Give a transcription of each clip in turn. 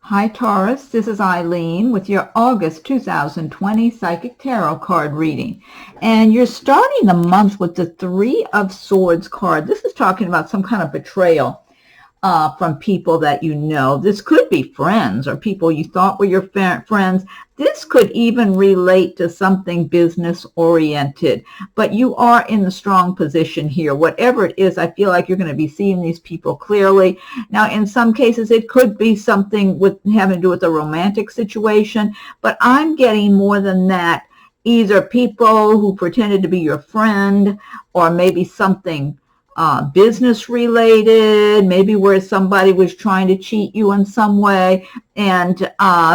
Hi Taurus, this is Eileen with your August 2020 Psychic Tarot card reading. And you're starting the month with the Three of Swords card. This is talking about some kind of betrayal from people that you know. This could be friends or people you thought were your friends. This could even relate to something business-oriented, but you are in the strong position here. Whatever it is, I feel like you're going to be seeing these people clearly. Now, in some cases, it could be something with having to do with a romantic situation, but I'm getting more than that. Either people who pretended to be your friend or maybe something business related, maybe where somebody was trying to cheat you in some way, and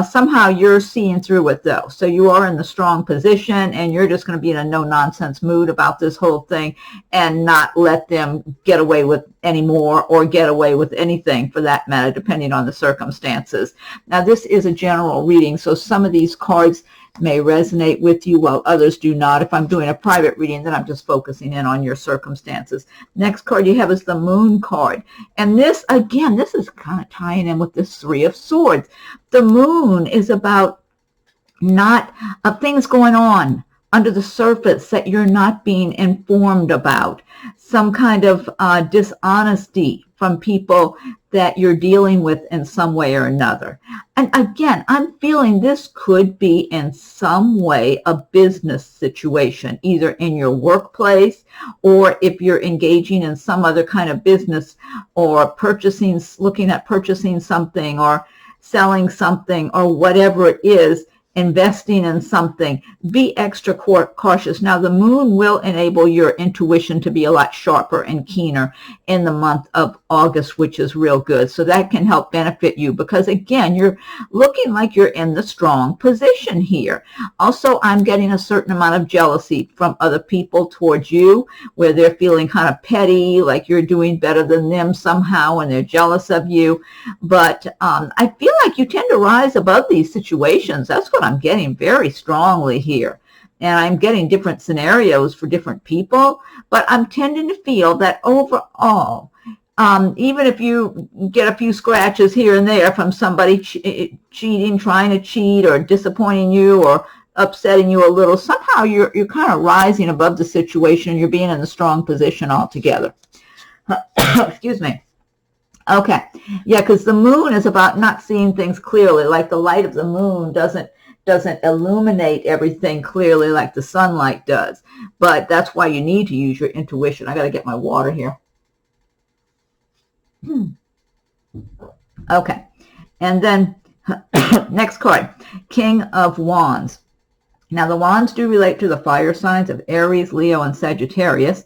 somehow you're seeing through it though. So you are in the strong position and you're just going to be in a no nonsense mood about this whole thing and not let them get away with any more or get away with anything for that matter, depending on the circumstances. Now this is a general reading, so some of these cards may resonate with you while others do not. If I'm doing a private reading, then I'm just focusing in on your circumstances. Next card you have is the Moon card. And this, again, this is kind of tying in with this Three of Swords. The Moon is about things going on under the surface that you're not being informed about. Some kind of dishonesty from people that you're dealing with in some way or another. And again, I'm feeling this could be in some way a business situation, either in your workplace or if you're engaging in some other kind of business or purchasing, looking at purchasing something or selling something or whatever it is, investing in something. Be extra cautious. Now, the Moon will enable your intuition to be a lot sharper and keener in the month of August, which is real good. So that can help benefit you because, again, you're looking like you're in the strong position here. Also, I'm getting a certain amount of jealousy from other people towards you where they're feeling kind of petty, like you're doing better than them somehow and they're jealous of you. But I feel like you tend to rise above these situations. That's what I'm getting very strongly here. And I'm getting different scenarios for different people, but I'm tending to feel that overall, even if you get a few scratches here and there from somebody cheating, trying to cheat, or disappointing you, or upsetting you a little, somehow you're kind of rising above the situation. You're being in a strong position altogether. Excuse me. Okay. Yeah, because the Moon is about not seeing things clearly, like the light of the moon doesn't illuminate everything clearly like the sunlight does. But that's why you need to use your intuition. I got to get my water here. Okay. And then next card, King of Wands. Now the Wands do relate to the fire signs of Aries, Leo, and Sagittarius.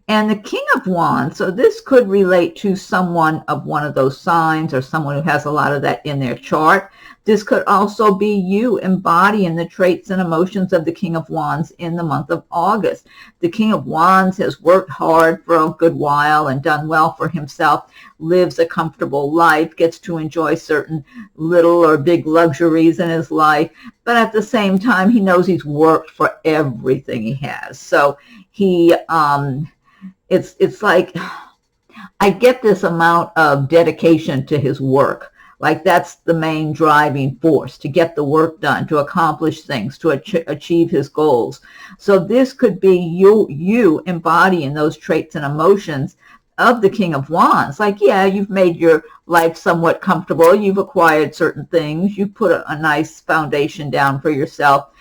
And the King of Wands, so this could relate to someone of one of those signs or someone who has a lot of that in their chart. This could also be you embodying the traits and emotions of the King of Wands in the month of August. The King of Wands has worked hard for a good while and done well for himself, lives a comfortable life, gets to enjoy certain little or big luxuries in his life, but at the same time, he knows he's worked for everything he has. So he, it's like, I get this amount of dedication to his work. Like that's the main driving force, to get the work done, to accomplish things, to achieve his goals. So this could be you embodying those traits and emotions of the King of Wands. Like, yeah, you've made your life somewhat comfortable. You've acquired certain things. You put a nice foundation down for yourself.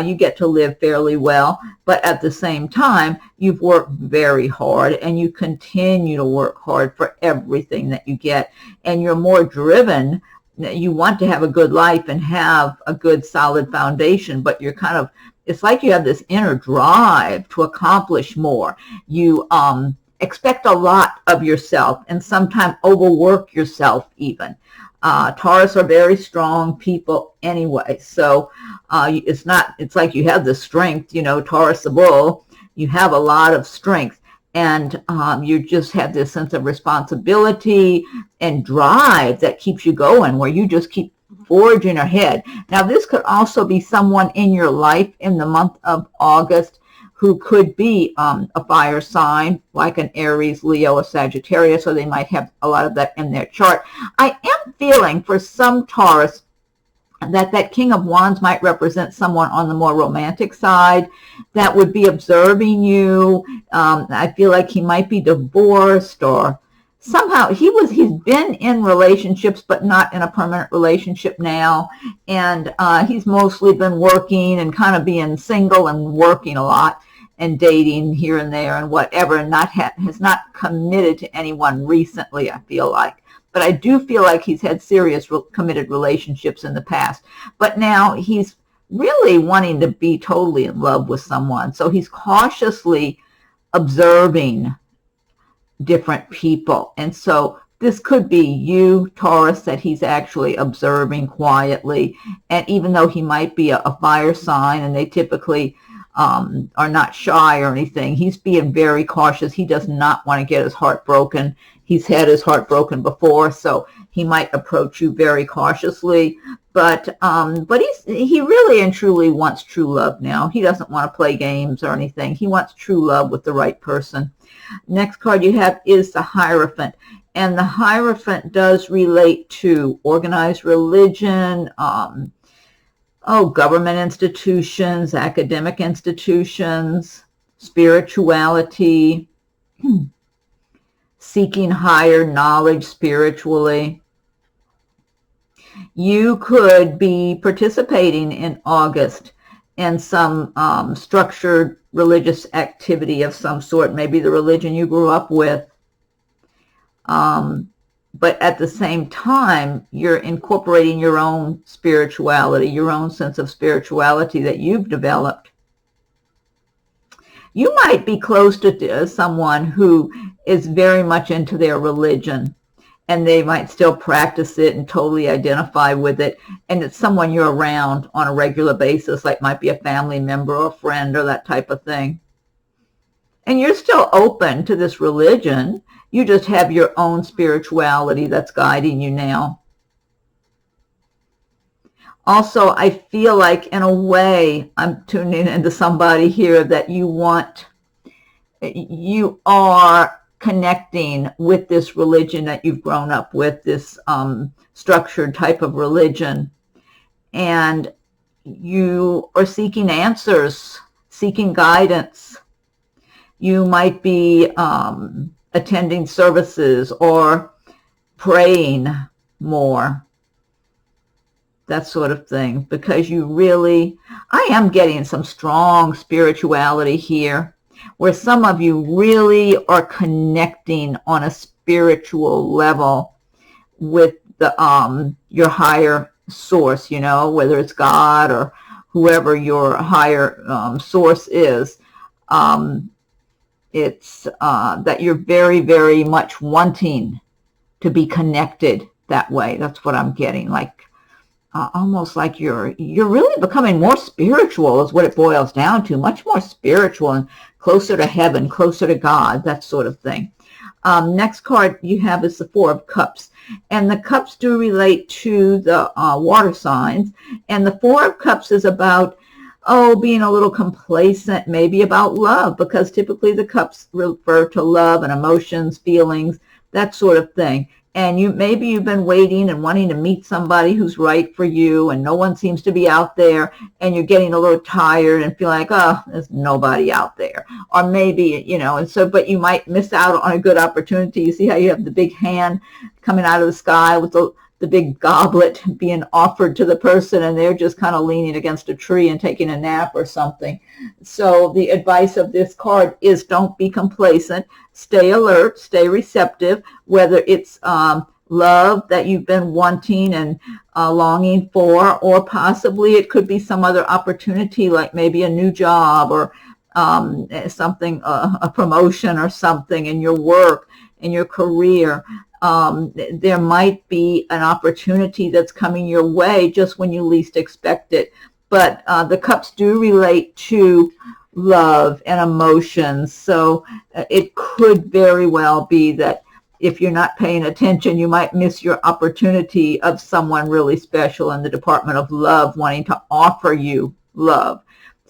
You get to live fairly well. But at the same time, you've worked very hard and you continue to work hard for everything that you get. And you're more driven. You want to have a good life and have a good solid foundation, but you're kind of, it's like you have this inner drive to accomplish more. You expect a lot of yourself and sometimes overwork yourself even. Taurus are very strong people anyway. So it's like you have the strength, you know, Taurus the bull, you have a lot of strength and you just have this sense of responsibility and drive that keeps you going, where you just keep forging ahead. Now, this could also be someone in your life in the month of August who could be a fire sign, like an Aries, Leo, or Sagittarius, or they might have a lot of that in their chart. I am feeling for some Taurus that King of Wands might represent someone on the more romantic side that would be observing you. I feel like he might be divorced, or somehow he's been in relationships but not in a permanent relationship now, and he's mostly been working and kind of being single and working a lot and dating here and there and whatever, and has not committed to anyone recently, I feel like. But I do feel like he's had serious committed relationships in the past. But now he's really wanting to be totally in love with someone. So he's cautiously observing different people. And so this could be you, Taurus, that he's actually observing quietly. And even though he might be a fire sign, and they typically are not shy or anything, he's being very cautious. He does not want to get his heart broken. He's had his heart broken before, so he might approach you very cautiously. But he really and truly wants true love now. He doesn't want to play games or anything. He wants true love with the right person. Next card you have is the Hierophant. And the Hierophant does relate to organized religion, government institutions, academic institutions, spirituality, seeking higher knowledge spiritually. You could be participating in August in some structured religious activity of some sort, maybe the religion you grew up with. But at the same time, you're incorporating your own spirituality, your own sense of spirituality that you've developed. You might be close to someone who is very much into their religion, and they might still practice it and totally identify with it. And it's someone you're around on a regular basis, like might be a family member or a friend or that type of thing. And you're still open to this religion. You just have your own spirituality that's guiding you now. Also, I feel like, in a way, I'm tuning into somebody here that you are connecting with this religion that you've grown up with, this structured type of religion. And you are seeking answers, seeking guidance. You might be attending services or praying more, that sort of thing, because I am getting some strong spirituality here, where some of you really are connecting on a spiritual level with your higher source, whether it's God or whoever your higher source is. It's that you're very, very much wanting to be connected that way. That's what I'm getting, almost like you're really becoming more spiritual is what it boils down to, much more spiritual and closer to heaven, closer to God, that sort of thing. Next card you have is the Four of Cups. And the cups do relate to the water signs. And the Four of Cups is about being a little complacent, maybe about love, because typically the cups refer to love and emotions, feelings, that sort of thing. And maybe you've been waiting and wanting to meet somebody who's right for you, and no one seems to be out there, and you're getting a little tired and feel like, there's nobody out there. Or maybe, but you might miss out on a good opportunity. You see how you have the big hand coming out of the sky with the big goblet being offered to the person, and they're just kind of leaning against a tree and taking a nap or something. So the advice of this card is don't be complacent. Stay alert, stay receptive, whether it's love that you've been wanting and longing for, or possibly it could be some other opportunity, like maybe a new job or something, a promotion or something in your work, in your career. There might be an opportunity that's coming your way just when you least expect it. But the cups do relate to love and emotions. So it could very well be that if you're not paying attention, you might miss your opportunity of someone really special in the department of love wanting to offer you love.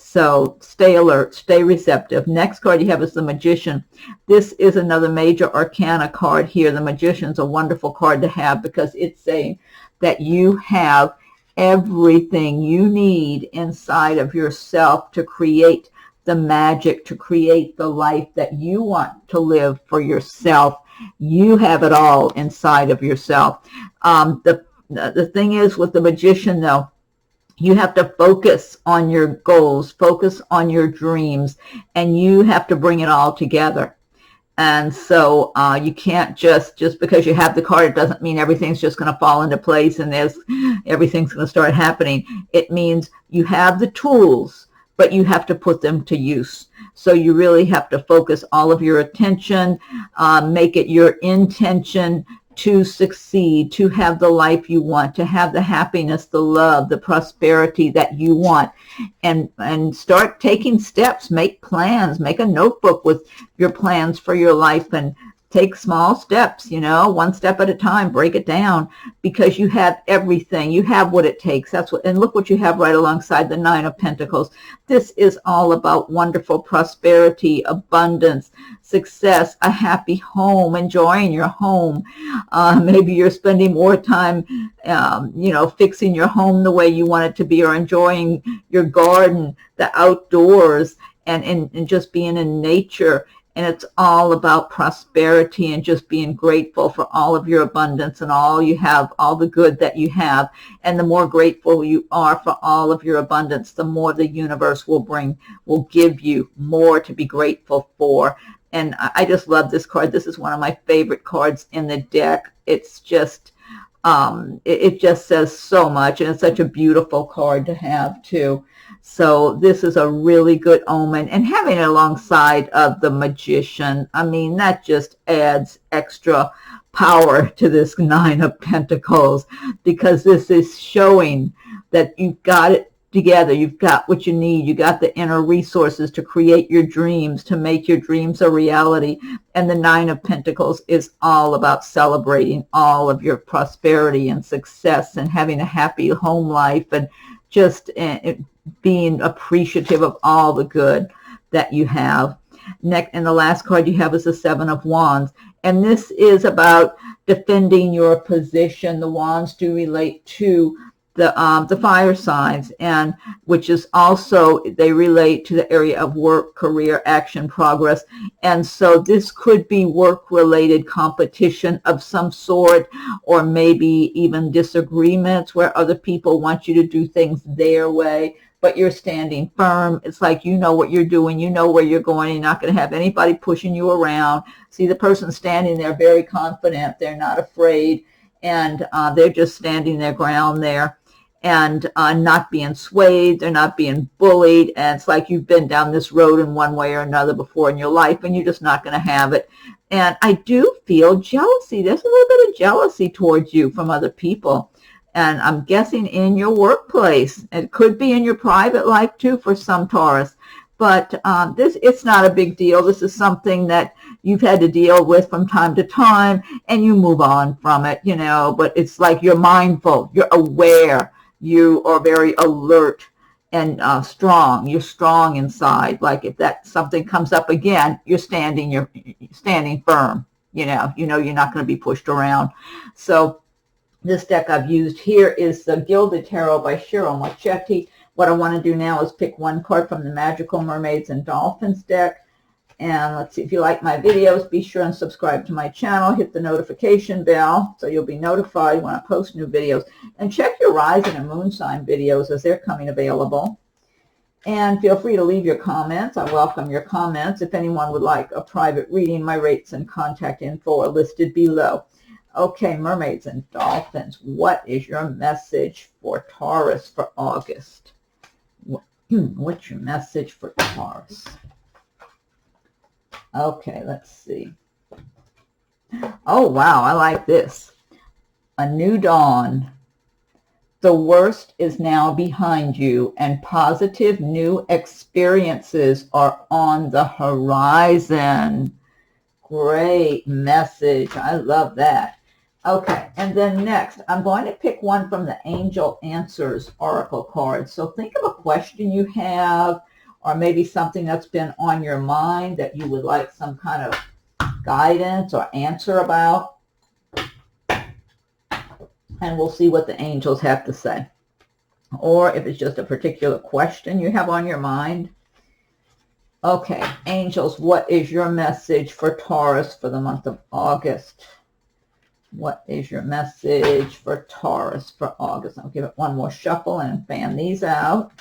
So stay alert, stay receptive. Next card you have is the Magician. This is another major arcana card here. The Magician's a wonderful card to have because it's saying that you have everything you need inside of yourself to create the magic, to create the life that you want to live for yourself. You have it all inside of yourself. The thing is with the Magician, though, you have to focus on your goals, focus on your dreams, and you have to bring it all together. And so you can't just because you have the card, it doesn't mean everything's just going to fall into place and everything's going to start happening. It means you have the tools, but you have to put them to use. So you really have to focus all of your attention, make it your intention to succeed, to have the life you want, to have the happiness, the love, the prosperity that you want, and start taking steps, make plans, make a notebook with your plans for your life, and take small steps, one step at a time, break it down, because you have everything. You have what it takes. And look what you have right alongside the Nine of Pentacles. This is all about wonderful prosperity, abundance, success, a happy home, enjoying your home. Maybe you're spending more time, fixing your home the way you want it to be, or enjoying your garden, the outdoors, and just being in nature. And it's all about prosperity and just being grateful for all of your abundance and all you have, all the good that you have. And the more grateful you are for all of your abundance, the more the universe will give you more to be grateful for. And I just love this card. This is one of my favorite cards in the deck. It's just, it just says so much, and it's such a beautiful card to have too. So this is a really good omen, and having it alongside of the Magician, I mean, that just adds extra power to this Nine of Pentacles, because this is showing that you've got it together. You've got what you need. You got the inner resources to create your dreams, to make your dreams a reality. And the Nine of Pentacles is all about celebrating all of your prosperity and success and having a happy home life, and just being appreciative of all the good that you have. Next, and the last card you have is the Seven of Wands. And this is about defending your position. The wands do relate to the fire signs, and which is also, they relate to the area of work, career, action, progress. And so this could be work-related competition of some sort, or maybe even disagreements where other people want you to do things their way, but you're standing firm. It's like you know what you're doing, you know where you're going, you're not going to have anybody pushing you around. See the person standing there very confident, they're not afraid, and they're just standing their ground there, and not being swayed, they're not being bullied. And it's like you've been down this road in one way or another before in your life, and you're just not going to have it. And I do feel jealousy. There's a little bit of jealousy towards you from other people. And I'm guessing in your workplace. It could be in your private life too for some Taurus. But it's not a big deal. This is something that you've had to deal with from time to time, and you move on from it, But it's like you're mindful, you're aware, you are very alert and strong. You're strong inside. Like if that something comes up again, you're standing firm. You're not going to be pushed around. So this deck I've used here is the Gilded Tarot by Ciro, Marchetti. What I want to do now is pick one card from the Magical Mermaids and Dolphins deck. And let's see, if you like my videos, be sure and subscribe to my channel. Hit the notification bell so you'll be notified when I post new videos. And check your rising and moon sign videos as they're coming available. And feel free to leave your comments. I welcome your comments. If anyone would like a private reading, my rates and contact info are listed below. Okay, Mermaids and Dolphins, what is your message for Taurus for August? What's your message for Taurus? Okay, let's see. Oh, wow, I like this. A new dawn. The worst is now behind you, and positive new experiences are on the horizon. Great message. I love that. Okay, and then next, I'm going to pick one from the Angel Answers Oracle card. So think of a question you have, or maybe something that's been on your mind that you would like some kind of guidance or answer about. And we'll see what the angels have to say. Or if it's just a particular question you have on your mind. Okay, angels, what is your message for Taurus for the month of August? What is your message for Taurus for August? I'll give it one more shuffle and fan these out.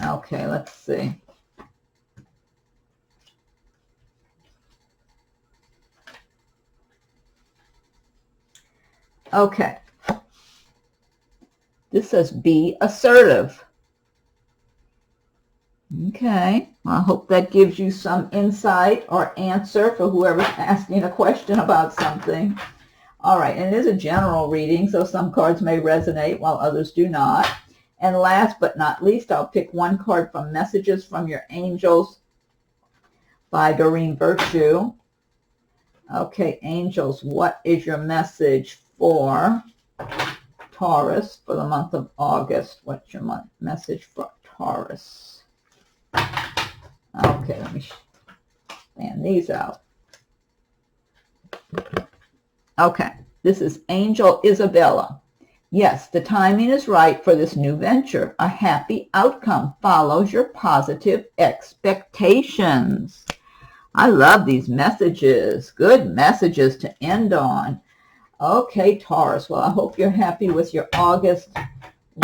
Okay, let's see. Okay. This says be assertive. Okay. Well, I hope that gives you some insight or answer for whoever's asking a question about something. All right. And it is a general reading, so some cards may resonate while others do not. And last but not least, I'll pick one card from Messages from Your Angels by Doreen Virtue. Okay, angels, what is your message for Taurus for the month of August? What's your message for Taurus? Okay, let me fan these out. Okay, this is Angel Isabella. Yes, the timing is right for this new venture. A happy outcome follows your positive expectations. I love these messages. Good messages to end on. Okay, Taurus. Well, I hope you're happy with your August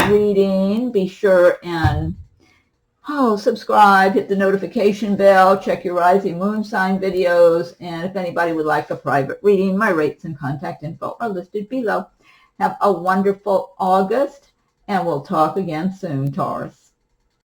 reading. Be sure and subscribe, hit the notification bell, check your rising moon sign videos, and if anybody would like a private reading, my rates and contact info are listed below. Have a wonderful August, and we'll talk again soon, Taurus.